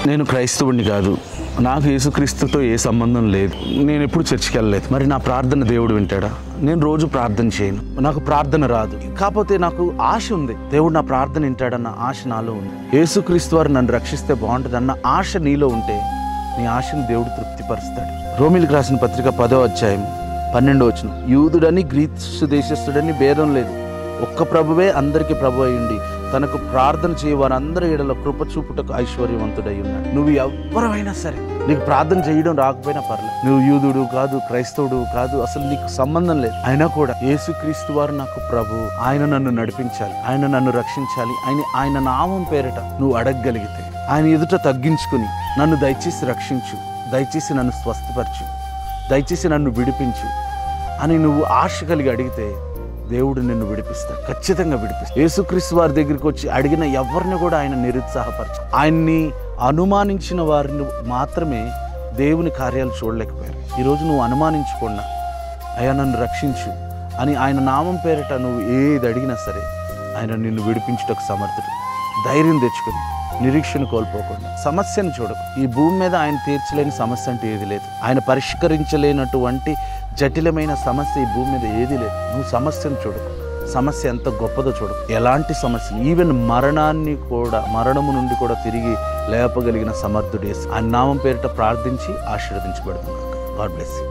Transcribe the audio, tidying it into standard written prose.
నేను క్రైస్తవుడిని కాదు, నాకు యేసుక్రీస్తుతో ఏ సంబంధం లేదు, నేను ఎప్పుడు చర్చికి వెళ్ళలేదు, మరి నా ప్రార్థన దేవుడు వింటాడా? నేను రోజు ప్రార్థన చేయను, నాకు ప్రార్థన రాదు, కాకపోతే నాకు ఆశ ఉంది, దేవుడు నా ప్రార్థన వింటాడన్న ఆశ నాలో ఉంది. యేసుక్రీస్తు వారు నన్ను రక్షిస్తే బాగుంటుందన్న ఆశ నీలో ఉంటే నీ ఆశను దేవుడు తృప్తిపరుస్తాడు. రోమీలకు రాసిన పత్రిక 10వ అధ్యాయం 12వ వచనం, యూదుడని గ్రీసు దేశస్థుడని భేదం లేదు, ఒక్క ప్రభువే అందరికీ ప్రభు అయ్యుండి తనకు ప్రార్థన చేయ వారందరి ఎడల కృప చూపుటకు ఐశ్వర్యవంతుడై ఉన్నాడు. నువ్వు ఎవరైనా సరే, నీకు ప్రార్థన చేయడం రాకపోయినా పర్లేదు, నువ్వు యూదుడు కాదు, క్రైస్తవుడు కాదు, అసలు నీకు సంబంధం లేదు, అయినా కూడా యేసుక్రీస్తు వారు నాకు ప్రభు, ఆయన నన్ను నడిపించాలి, ఆయన నన్ను రక్షించాలి, ఆయన నామం పేరిట నువ్వు అడగగలిగితే, ఆయన ఎదుట తగ్గించుకుని నన్ను దయచేసి రక్షించు, దయచేసి నన్ను స్వస్థపరచు, దయచేసి నన్ను విడిపించు అని నువ్వు ఆశ కలిగి అడిగితే దేవుడు నిన్ను విడిపిస్తాడు, ఖచ్చితంగా విడిపిస్తాడు. యేసుక్రీస్తు వారి దగ్గరికి వచ్చి అడిగిన ఎవరిని కూడా ఆయన నిరుత్సాహపరచు. ఆయన్ని అనుమానించిన వారిని మాత్రమే దేవుని కార్యాలు చూడలేకపోయారు. ఈరోజు నువ్వు అనుమానించకుండా అయ్యా నన్ను రక్షించు అని ఆయన నామం పేరిట నువ్వు ఏది అడిగినా సరే ఆయన నిన్ను విడిపించుటకు సమర్థుడు. ధైర్యం తెచ్చుకుని, నిరీక్షణ కోల్పోకుండా, సమస్యను చూడకు. ఈ భూమి మీద ఆయన తీర్చలేని సమస్య అంటూ ఏది లేదు, ఆయన పరిష్కరించలేనటువంటి జటిలమైన సమస్య ఈ భూమి మీద ఏది లేదు. నువ్వు సమస్యను చూడకు, సమస్య ఎంత గొప్పదో చూడకు. ఎలాంటి సమస్య, ఈవెన్ మరణము నుండి కూడా తిరిగి లేపగలిగిన సమర్థుడు యేసు. ఆయన నామం పేరిట ప్రార్థించి ఆశీర్వదించబడుతున్నాను. God bless you.